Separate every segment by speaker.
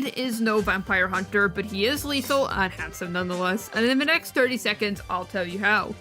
Speaker 1: Blade is no vampire hunter, but he is lethal and handsome nonetheless, and in the next 30 seconds I'll tell you how.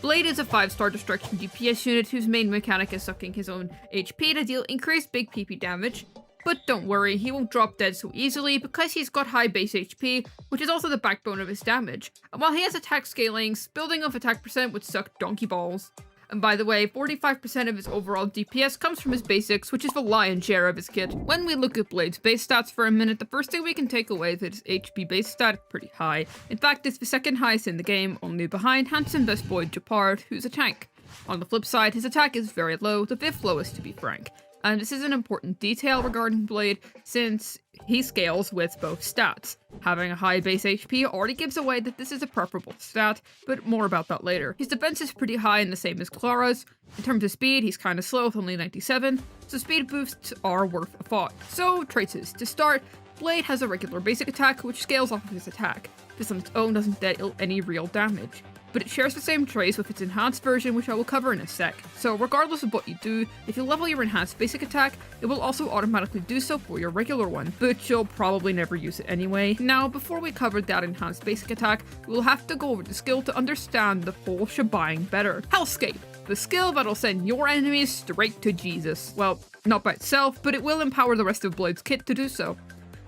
Speaker 1: Blade is a 5-star destruction DPS unit whose main mechanic is sucking his own HP to deal increased big PP damage. But don't worry, he won't drop dead so easily because he's got high base HP, which is also the backbone of his damage. And while he has attack scalings, building of attack percent would suck donkey balls. And by the way, 45% of his overall DPS comes from his basics, which is the lion's share of his kit. When we look at Blade's base stats for a minute, the first thing we can take away is that his HP base stat is pretty high. In fact, it's the second highest in the game, only behind handsome best boy Japard, who's a tank. On the flip side, his attack is very low, the 5th lowest to be frank. And this is an important detail regarding Blade, since he scales with both stats. Having a high base HP already gives away that this is a preferable stat, but more about that later. His defense is pretty high and the same as Clara's. In terms of speed, he's kinda slow with only 97, so speed boosts are worth a thought. So, traits. To start, Blade has a regular basic attack, which scales off of his attack. This on its own doesn't deal any real damage, but it shares the same traits with its enhanced version, which I will cover in a sec. So regardless of what you do, if you level your enhanced basic attack, it will also automatically do so for your regular one, but you'll probably never use it anyway. Now, before we cover that enhanced basic attack, we'll have to go over the skill to understand the full shebang better. Hellscape, the skill that'll send your enemies straight to Jesus. Well, not by itself, but it will empower the rest of Blade's kit to do so.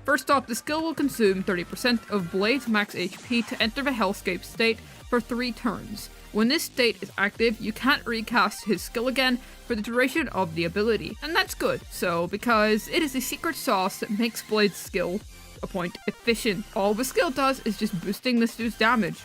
Speaker 1: First off, the skill will consume 30% of Blade's max HP to enter the Hellscape state for 3 turns. When this state is active, you can't recast his skill again for the duration of the ability. And that's good, because it is a secret sauce that makes Blade's skill a point efficient. All the skill does is just boosting this dude's damage.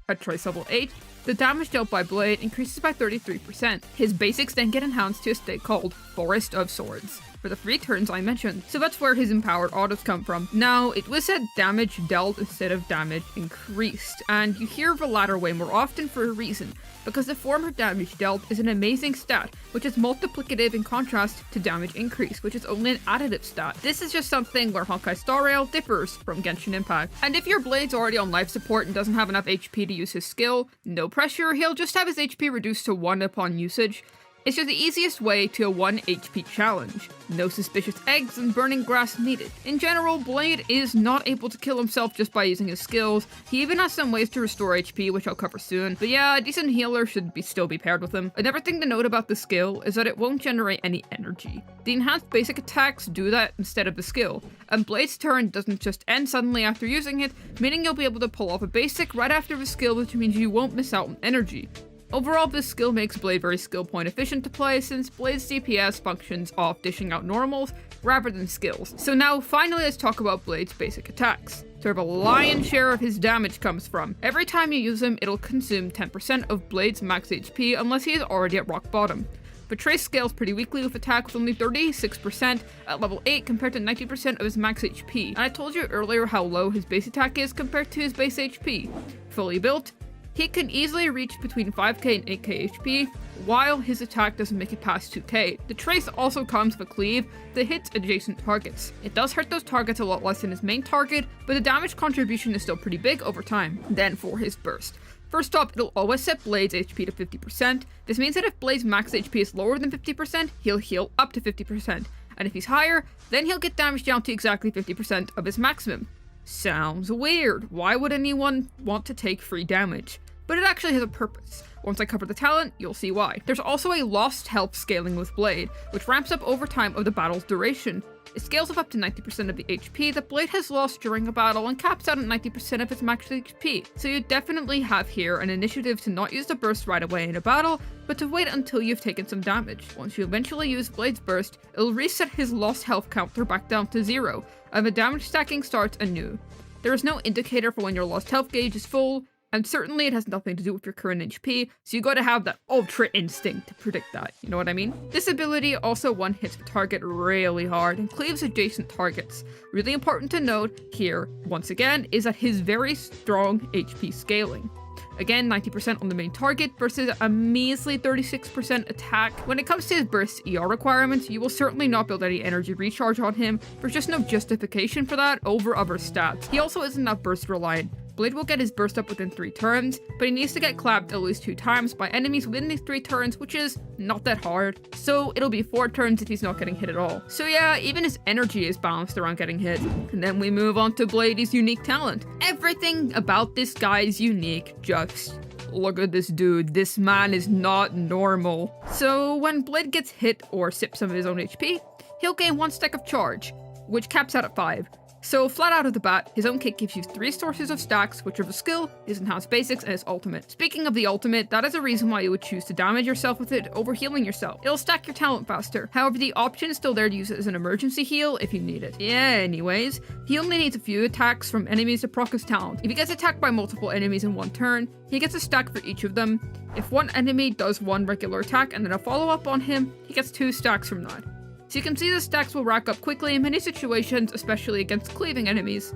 Speaker 1: At trace level 8, the damage dealt by Blade increases by 33%. His basics then get enhanced to a state called Forest of Swords for the 3 turns I mentioned, so that's where his empowered autos come from. Now, it was said damage dealt instead of damage increased, and you hear the latter way more often for a reason, because the former damage dealt is an amazing stat, which is multiplicative in contrast to damage increase, which is only an additive stat. This is just something where Honkai Star Rail differs from Genshin Impact. And if your Blade's already on life support and doesn't have enough HP to use his skill, no pressure, he'll just have his HP reduced to 1 upon usage. It's just the easiest way to a 1 HP challenge. No suspicious eggs and burning grass needed. In general, Blade is not able to kill himself just by using his skills. He even has some ways to restore HP, which I'll cover soon. But yeah, a decent healer should still be paired with him. Another thing to note about the skill is that it won't generate any energy. The enhanced basic attacks do that instead of the skill, and Blade's turn doesn't just end suddenly after using it, meaning you'll be able to pull off a basic right after the skill, which means you won't miss out on energy. Overall, this skill makes Blade very skill point efficient to play, since Blade's DPS functions off dishing out normals rather than skills. So now, finally, let's talk about Blade's basic attacks. So the lion's share of his damage comes from. Every time you use him, it'll consume 10% of Blade's max HP unless he is already at rock bottom. But Trace scales pretty weakly with attack with only 36% at level 8 compared to 90% of his max HP. And I told you earlier how low his base attack is compared to his base HP. Fully built, he can easily reach between 5k and 8k HP, while his attack doesn't make it past 2k. The Trace also comes with a cleave that hits adjacent targets. It does hurt those targets a lot less than his main target, but the damage contribution is still pretty big over time. Then for his burst. First off, it'll always set Blade's HP to 50%. This means that if Blade's max HP is lower than 50%, he'll heal up to 50%. And if he's higher, then he'll get damage down to exactly 50% of his maximum. Sounds weird. Why would anyone want to take free damage? But it actually has a purpose. Once I cover the talent, you'll see why. There's also a lost health scaling with Blade, which ramps up over time of the battle's duration. It scales up to 90% of the HP that Blade has lost during a battle and caps out at 90% of its max HP. So you definitely have here an initiative to not use the burst right away in a battle, but to wait until you've taken some damage. Once you eventually use Blade's burst, it'll reset his lost health counter back down to 0, and the damage stacking starts anew. There is no indicator for when your lost health gauge is full, and certainly it has nothing to do with your current HP, so you gotta have that ultra instinct to predict that, you know what I mean? This ability also one-hits the target really hard and cleaves adjacent targets. Really important to note here, once again, is that his very strong HP scaling. Again, 90% on the main target versus a measly 36% attack. When it comes to his burst ER requirements, you will certainly not build any energy recharge on him. There's just no justification for that over other stats. He also isn't that burst reliant. Blade will get his burst up within 3 turns, but he needs to get clapped at least 2 times by enemies within these 3 turns, which is not that hard. So it'll be 4 turns if he's not getting hit at all. So yeah, even his energy is balanced around getting hit. And then we move on to Blade's unique talent. Everything about this guy is unique, just look at this dude. This man is not normal. So when Blade gets hit or sips some of his own HP, he'll gain 1 stack of charge, which caps out at 5. So flat out of the bat, his own kit gives you 3 sources of stacks, which are the skill, his enhanced basics, and his ultimate. Speaking of the ultimate, that is a reason why you would choose to damage yourself with it over healing yourself. It'll stack your talent faster. However, the option is still there to use it as an emergency heal if you need it. Yeah, anyways, he only needs a few attacks from enemies to proc his talent. If he gets attacked by multiple enemies in 1 turn, he gets a stack for each of them. If one enemy does 1 regular attack and then a follow-up on him, he gets 2 stacks from that. So you can see the stacks will rack up quickly in many situations, especially against cleaving enemies.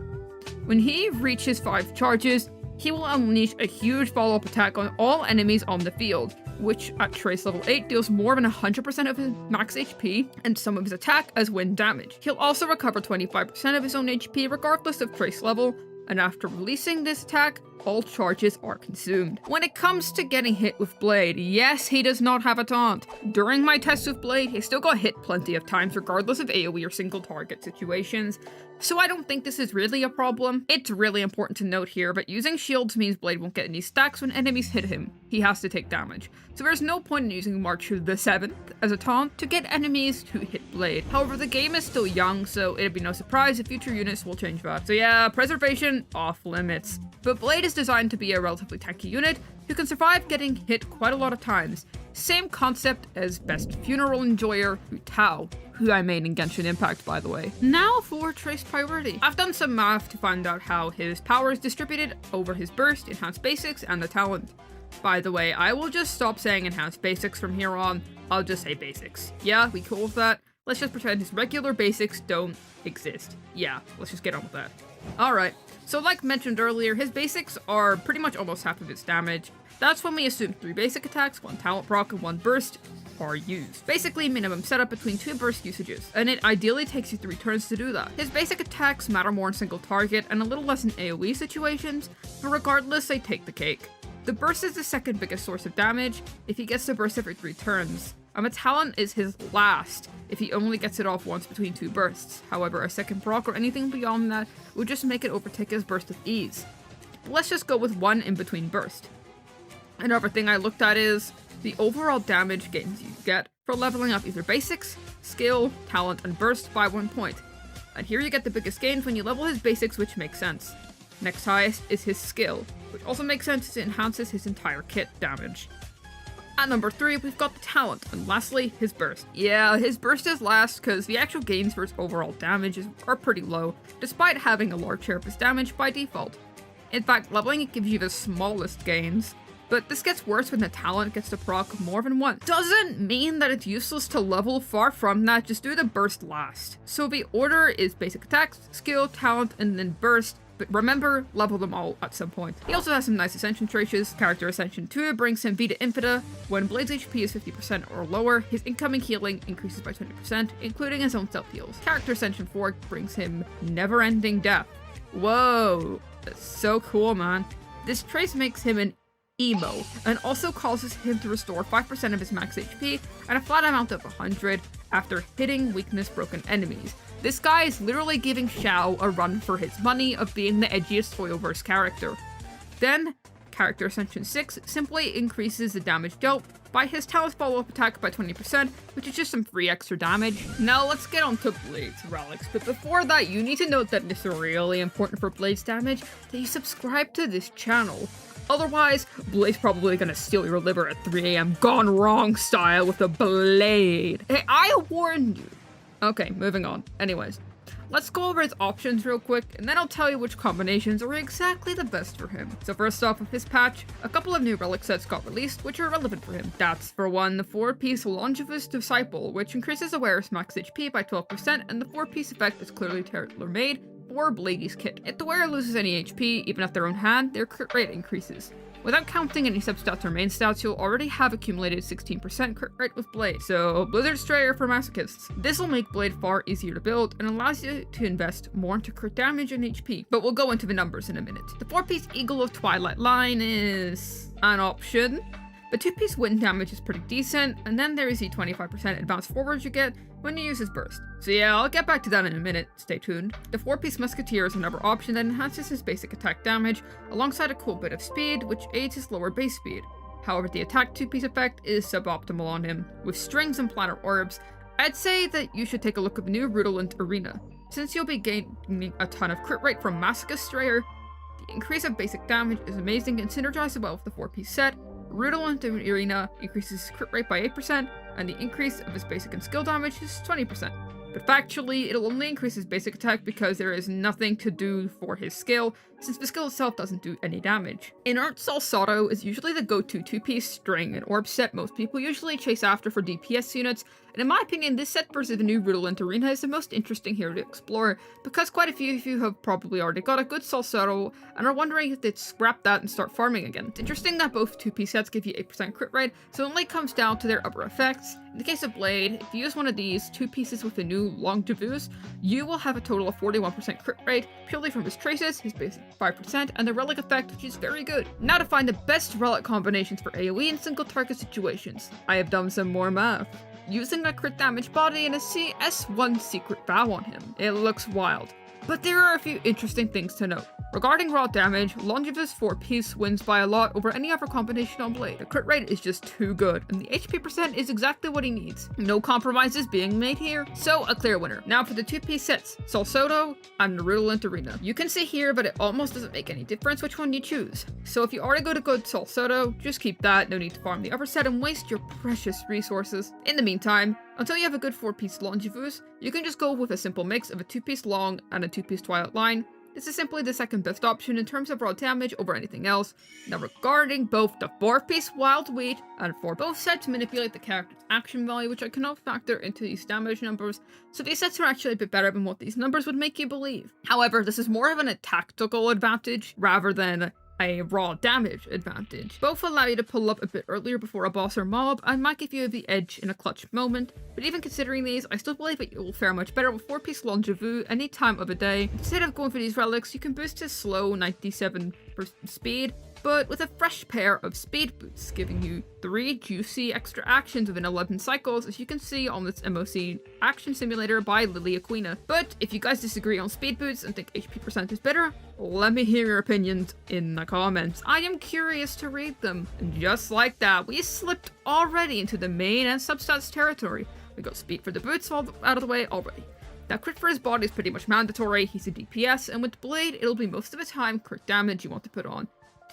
Speaker 1: When he reaches 5 charges, he will unleash a huge follow-up attack on all enemies on the field, which at Trace level 8 deals more than 100% of his max HP and some of his attack as wind damage. He'll also recover 25% of his own HP regardless of Trace level, and after releasing this attack, all charges are consumed. When it comes to getting hit with Blade, yes, he does not have a taunt. During my tests with Blade, he still got hit plenty of times regardless of AoE or single target situations, so I don't think this is really a problem. It's really important to note here, but using shields means Blade won't get any stacks when enemies hit him. He has to take damage. So there's no point in using March the 7th as a taunt to get enemies to hit Blade. However, the game is still young, so it'd be no surprise if future units will change that. So yeah, preservation off limits. But Blade is designed to be a relatively tanky unit who can survive getting hit quite a lot of times. Same concept as best funeral enjoyer Hu Tao, who I made in Genshin Impact, by the way. Now for Trace priority. I've done some math to find out how his power is distributed over his burst, enhanced basics, and the talent. By the way, I will just stop saying enhanced basics from here on. I'll just say basics. Yeah, we cool with that? Let's just pretend his regular basics don't exist. Yeah, let's just get on with that. Alright, so like mentioned earlier, his basics are pretty much almost half of his damage. That's when we assume 3 basic attacks, 1 talent proc, and 1 burst are used. Basically, minimum setup between 2 burst usages, and it ideally takes you 3 turns to do that. His basic attacks matter more in single target and a little less in AoE situations, but regardless, they take the cake. The burst is the second biggest source of damage if he gets to burst every 3 turns. A talent is his last if he only gets it off once between 2 bursts. However, a second proc or anything beyond that would just make it overtake his burst with ease. But let's just go with 1 in between burst. Another thing I looked at is the overall damage gains you get for leveling up either basics, skill, talent, and burst by 1 point. And here you get the biggest gains when you level his basics, which makes sense. Next highest is his skill, which also makes sense as it enhances his entire kit damage. At number 3, we've got the talent, and lastly, his burst. Yeah, his burst is last because the actual gains for his overall damage are pretty low, despite having a large share of his damage by default. In fact, leveling it gives you the smallest gains, but this gets worse when the talent gets to proc more than once. Doesn't mean that it's useless to level, far from that, just do the burst last. So the order is basic attacks, skill, talent, and then burst, but remember, level them all at some point. He also has some nice Ascension traits. Character Ascension 2 brings him Vita Infida. When Blade's HP is 50% or lower, his incoming healing increases by 20%, including his own self heals. Character Ascension 4 brings him Never Ending Death. Whoa, that's so cool, man. This trait makes him an emo, and also causes him to restore 5% of his max HP and a flat amount of 100 after hitting weakness broken enemies. This guy is literally giving Xiao a run for his money of being the edgiest Foilverse character. Then, Character Ascension 6 simply increases the damage dealt by his talent follow-up attack by 20%, which is just some free extra damage. Now let's get on to Blade's relics, but before that you need to note that it's really important for Blade's damage that you subscribe to this channel. Otherwise, Blade's probably gonna steal your liver at 3 AM gone wrong style with a blade. Hey, I warned you. Okay, moving on. Anyways, let's go over his options real quick, and then I'll tell you which combinations are exactly the best for him. So first off, with his patch, a couple of new relic sets got released, which are relevant for him. That's, for one, the 4-piece Longevous Disciple, which increases the wearer's max HP by 12%, and the 4-piece effect is clearly tailor-made 4 Blade's kit. If the wearer loses any HP, even at their own hand, their crit rate increases. Without counting any substats or main stats, you'll already have accumulated 16% crit rate with Blade, so Blizzard Strayer for masochists. This will make Blade far easier to build and allows you to invest more into crit damage and HP, but we'll go into the numbers in a minute. The 4-piece Eagle of Twilight line is an option. The 2-piece wind damage is pretty decent, and then there is the 25% advance forward you get when you use his burst. So yeah, I'll get back to that in a minute, stay tuned. The 4-piece Musketeer is another option that enhances his basic attack damage, alongside a cool bit of speed, which aids his lower base speed. However, the attack 2-piece effect is suboptimal on him. With strings and planar orbs, I'd say that you should take a look at the new Eidolon Arena. Since you'll be gaining a ton of crit rate from Masochist Strayer, the increase of basic damage is amazing and synergizes well with the 4-piece set. Eidolon Arena increases his crit rate by 8%, and the increase of his basic and skill damage is 20%. But factually, it'll only increase his basic attack because there is nothing to do for his skill, since the skill itself doesn't do any damage. Inert Salsado is usually the go-to 2-piece string and orb set most people usually chase after for DPS units, and in my opinion, this set versus the new Eidolon Arena is the most interesting here to explore, because quite a few of you have probably already got a good Salsado and are wondering if they'd scrap that and start farming again. It's interesting that both 2-piece sets give you 8% crit rate, so it only comes down to their other effects. In the case of Blade, if you use one of these 2 pieces with the new Longevous, you will have a total of 41% crit rate, purely from his traces, his basic 5%, and the relic effect, which is very good. Now to find the best relic combinations for AoE in single target situations. I have done some more math. Using a crit damage body and a CS1 secret vow on him. It looks wild. But there are a few interesting things to note. Regarding raw damage, Longevous 4-piece wins by a lot over any other combination on Blade. The crit rate is just too good, and the HP percent is exactly what he needs. No compromises being made here, so a clear winner. Now for the 2-piece sets, Salsado and Eidolon Arena. You can see here, but it almost doesn't make any difference which one you choose. So if you already go to good Salsado, just keep that, no need to farm the other set and waste your precious resources. In the meantime, until you have a good 4-piece Longevous, you can just go with a simple mix of a 2-piece Long and a 2-piece Twilight line. This is simply the second best option in terms of raw damage over anything else. Now regarding both the 4-piece Wild Wheat and for both sets manipulate the character's action value, which I cannot factor into these damage numbers, so these sets are actually a bit better than what these numbers would make you believe. However, this is more of a tactical advantage rather than a raw damage advantage. Both allow you to pull up a bit earlier before a boss or mob and might give you the edge in a clutch moment, but even considering these, I still believe that you will fare much better with 4-piece Longevous any time of the day. Instead of going for these relics, you can boost his slow 97% speed, but with a fresh pair of speed boots, giving you 3 juicy extra actions within 11 cycles, as you can see on this MOC action simulator by Lily Aquina. But if you guys disagree on speed boots and think HP percent is better, let me hear your opinions in the comments. I am curious to read them. And just like that, we slipped already into the main and substats territory. We got speed for the boots all out of the way already. Now crit for his body is pretty much mandatory, he's a DPS, and with Blade, it'll be most of the time crit damage you want to put on.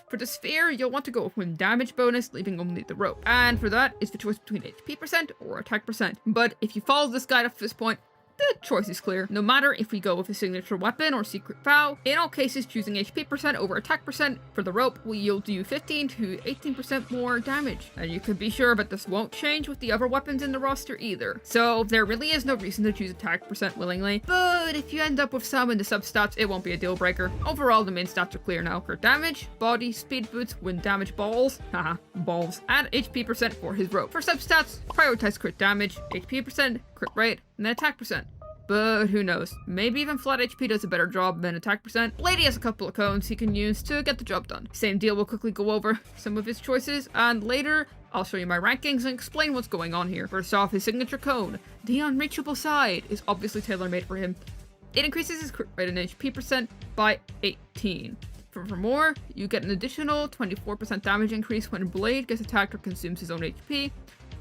Speaker 1: For the sphere, you'll want to go with wind damage bonus, leaving only the rope. And for that, it's the choice between HP percent or attack percent. But if you follow this guide up to this point, the choice is clear. No matter if we go with a signature weapon or secret vow, in all cases choosing HP percent over attack percent for the rope will yield you 15 to 18% more damage. And you can be sure that this won't change with the other weapons in the roster either. So there really is no reason to choose attack percent willingly, but if you end up with some in the substats, it won't be a deal breaker. Overall, the main stats are clear now. Crit damage, body, speed boots, wind damage balls, haha, balls, and HP percent for his rope. For substats, prioritize crit damage, HP percent, crit rate, and then attack percent. But who knows, maybe even flat HP does a better job than attack percent. Lady has a couple of cones he can use to get the job done. Same deal, we'll quickly go over some of his choices, and later I'll show you my rankings and explain what's going on here. First off, his signature cone, the Unreachable Side, is obviously tailor-made for him. It increases his crit rate and HP percent by 18. For more, you get an additional 24% damage increase when Blade gets attacked or consumes his own HP.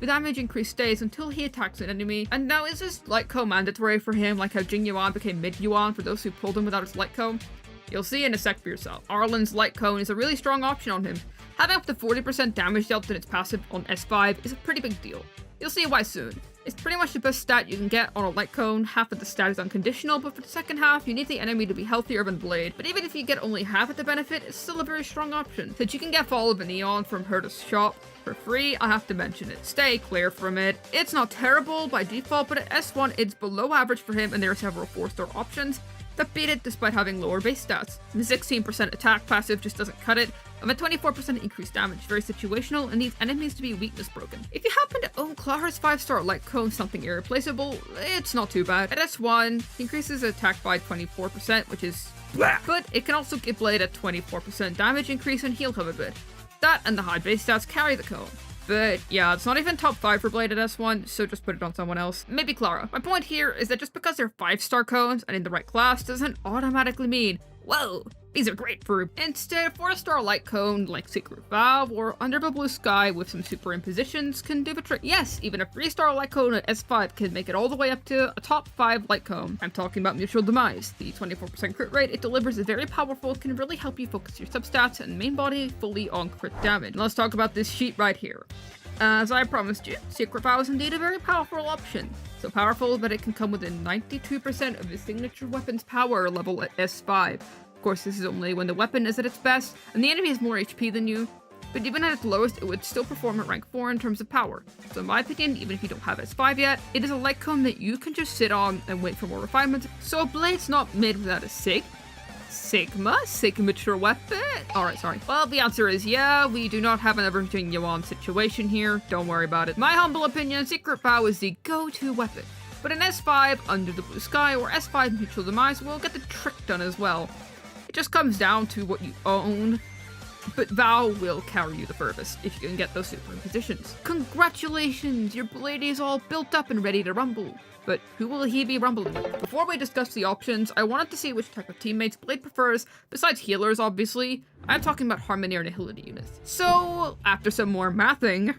Speaker 1: The damage increase stays until he attacks an enemy. And now is this light cone mandatory for him, like how Jing Yuan became mid Yuan for those who pulled him without his light cone? You'll see in a sec for yourself. Arlen's light cone is a really strong option on him. Having up to 40% damage dealt in its passive on S5 is a pretty big deal. You'll see why soon. It's pretty much the best stat you can get on a light cone. Half of the stat is unconditional, but for the second half, you need the enemy to be healthier than Blade. But even if you get only half of the benefit, it's still a very strong option. Since you can get Fall of the Neon from Herta's shop for free, I have to mention it. Stay clear from it. It's not terrible by default, but at S1 it's below average for him, and there are several 4-star options that beat it despite having lower base stats. The 16% attack passive just doesn't cut it, and a 24% increased damage, very situational, and needs enemies to be weakness broken. If you happen to own Clara's 5-star Light Cone something irreplaceable, it's not too bad. At S1, increases attack by 24%, which is blah, but it can also give Blade a 24% damage increase and heal him a bit. That and the high base stats carry the cone. But yeah, it's not even top 5 for Blade at S1, so just put it on someone else. Maybe Clara. My point here is that just because they're 5-star cones and in the right class doesn't automatically mean, whoa, these are great for. Instead, a 4-star light cone like Secret Valve or Under the Blue Sky with some super impositions can do the trick. Yes, even a 3-star light cone at S5 can make it all the way up to a top 5 light cone. I'm talking about Mutual Demise. The 24% crit rate it delivers is very powerful, can really help you focus your substats and main body fully on crit damage. And let's talk about this sheet right here. As I promised you, Secret Valve is indeed a very powerful option. So powerful that it can come within 92% of the signature weapon's power level at S5. Of course, this is only when the weapon is at its best, and the enemy has more HP than you, but even at its lowest, it would still perform at rank 4 in terms of power. So in my opinion, even if you don't have S5 yet, it is a light cone that you can just sit on and wait for more refinements. So a blade's not made without a signature weapon? Alright, sorry. Well, the answer is yeah, we do not have another genuine situation here. Don't worry about it. My humble opinion, Secret Bow is the go-to weapon. But in S5, Under the Blue Sky, or S5 Mutual Demise will get the trick done as well. It just comes down to what you own, but Vow will carry you the furthest if you can get those super positions. Congratulations, your blade is all built up and ready to rumble. But who will he be rumbling with? Before we discuss the options, I wanted to see which type of teammates Blade prefers, besides healers obviously. I'm talking about Harmony or Nihility units. So, after some more mathing,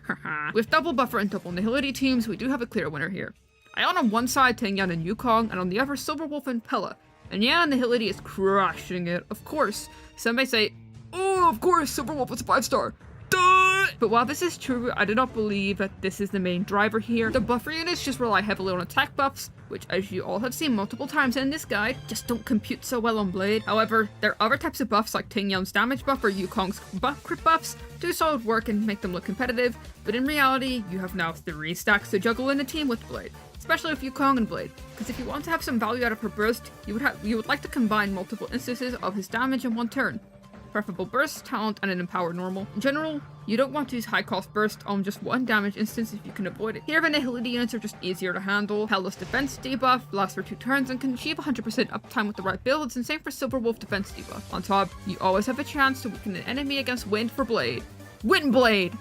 Speaker 1: with double buffer and double Nihility teams, we do have a clear winner here. I own on one side Tengyun and Yukong, and on the other Silverwolf and Pella. And yeah, Nihility is crushing it, of course. Some may say, oh, of course, Silverwolf is a 5-star. Duh! But while this is true, I do not believe that this is the main driver here. The buffer units just rely heavily on attack buffs, which as you all have seen multiple times in this guide, just don't compute so well on Blade. However, there are other types of buffs like Tengyun's damage buff or Yukong's buff crit buffs do solid work and make them look competitive, but in reality, you have now 3 stacks to juggle in a team with Blade. Especially with Yukong and Blade, because if you want to have some value out of her burst, you would like to combine multiple instances of his damage in one turn. Preferable burst, talent, and an empowered normal. In general, you don't want to use high cost burst on just one damage instance if you can avoid it. Here, the Nihility units are just easier to handle. Pella's defense debuff lasts for 2 turns and can achieve 100% uptime with the right builds, and same for Silverwolf defense debuff. On top, you always have a chance to weaken an enemy against Wind for Blade. Wind Blade!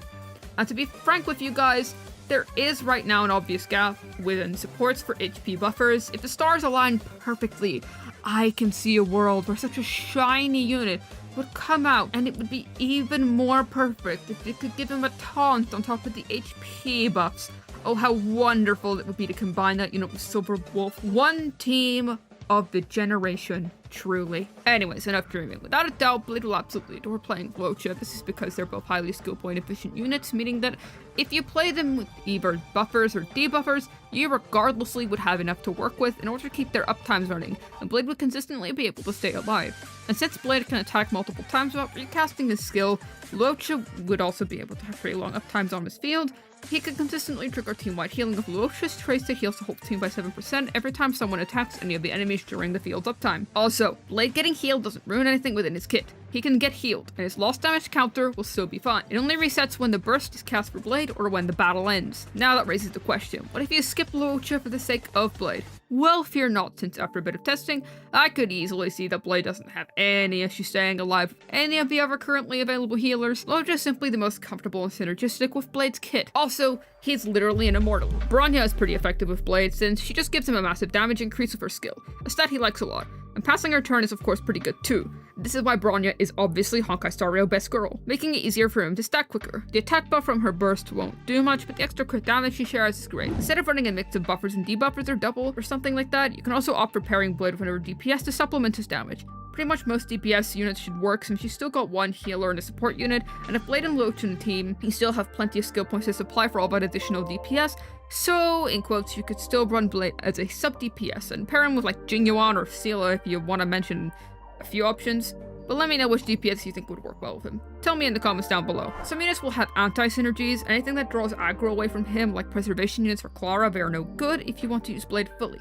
Speaker 1: And to be frank with you guys, there is right now an obvious gap within supports for HP buffers. If the stars align perfectly, I can see a world where such a shiny unit would come out and it would be even more perfect if you could give him a taunt on top of the HP buffs. Oh, how wonderful it would be to combine that unit with Silverwolf. One team of the generation, truly. Anyways, enough dreaming. Without a doubt, Blade will absolutely adore playing Locha. This is because they're both highly skill point efficient units, meaning that if you play them with either buffers or debuffers, you regardlessly would have enough to work with in order to keep their uptimes running, and Blade would consistently be able to stay alive. And since Blade can attack multiple times without recasting his skill, Locha would also be able to have pretty long uptimes on his field. He could consistently trigger team-wide healing of Locha's trace that heals the whole team by 7% every time someone attacks any of the enemies during the field's uptime. Also, Blade getting healed doesn't ruin anything within his kit. He can get healed, and his lost damage counter will still be fine. It only resets when the burst is cast for Blade or when the battle ends. Now that raises the question, what if you skip Locha for the sake of Blade? Well, fear not, since after a bit of testing, I could easily see that Blade doesn't have any issue staying alive with any of the other currently available healers. Locha is simply the most comfortable and synergistic with Blade's kit. Also, he's literally an immortal. Bronya is pretty effective with Blade since she just gives him a massive damage increase with her skill, a stat he likes a lot. And passing her turn is of course pretty good too. This is why Bronya is obviously Honkai Star Rail best girl, making it easier for him to stack quicker. The attack buff from her burst won't do much, but the extra crit damage she shares is great. Instead of running a mix of buffers and debuffers or double or something like that, you can also opt for pairing Blade with another DPS to supplement his damage. Pretty much most DPS units should work since you still got one healer and a support unit, and if Blade and Locha in the team, you still have plenty of skill points to supply for all that additional DPS, so, in quotes, you could still run Blade as a sub-DPS and pair him with like Jingyuan or Sela if you want to mention a few options. But let me know which DPS you think would work well with him. Tell me in the comments down below. Some units will have anti-synergies, anything that draws aggro away from him, like preservation units for Clara, they are no good if you want to use Blade fully.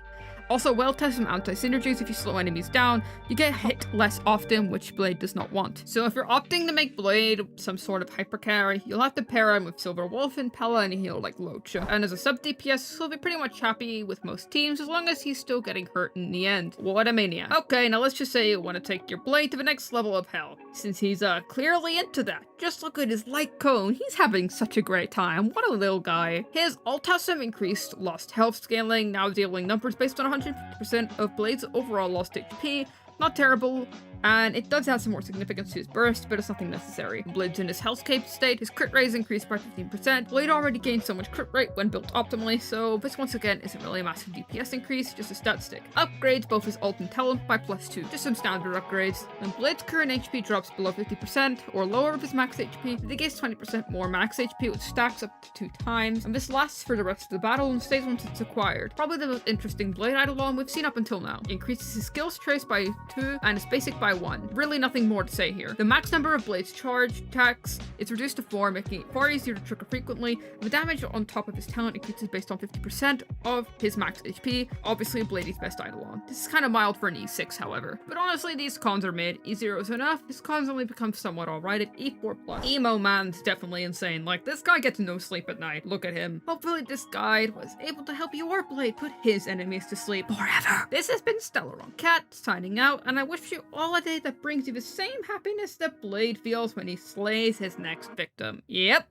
Speaker 1: Also, well test some anti-synergies. If you slow enemies down, you get hit less often, which Blade does not want. So if you're opting to make Blade some sort of hyper carry, you'll have to pair him with Silver Wolf and Pella and a heal like Locha. And as a sub DPS, he'll be pretty much happy with most teams as long as he's still getting hurt in the end. What a maniac. Okay, now let's just say you want to take your Blade to the next level of hell, since he's clearly into that. Just look at his light cone. He's having such a great time. What a little guy. His ult has some increased lost health scaling, now dealing numbers based on 150% of Blade's overall lost HP. Not terrible, and it does add some more significance to his burst, but it's nothing necessary. Blade's in his healthscape state, his crit rate is increased by 15%. Blade already gained so much crit rate when built optimally, so this once again isn't really a massive DPS increase, just a stat stick. Upgrades both his ult and talent by +2, just some standard upgrades. When Blade's current HP drops below 50% or lower of his max HP, he gains 20% more max HP, which stacks up to 2 times, and this lasts for the rest of the battle and stays once it's acquired. Probably the most interesting Blade Eidolon we've seen up until now. He increases his skills trace by 2 and his basic by 1. Really nothing more to say here. The max number of Blade's charge attacks is reduced to 4, making it far easier to trigger frequently. The damage on top of his talent increases based on 50% of his max HP. Obviously Blade's best Eidolon. This is kind of mild for an E6 however. But honestly these cons are mid. E0 is enough. His cons only become somewhat alright at E4+. Emo man's definitely insane. Like this guy gets no sleep at night. Look at him. Hopefully this guide was able to help your Blade put his enemies to sleep forever. This has been Stellar on Cat signing out, and I wish you all a day that brings you the same happiness that Blade feels when he slays his next victim. Yep.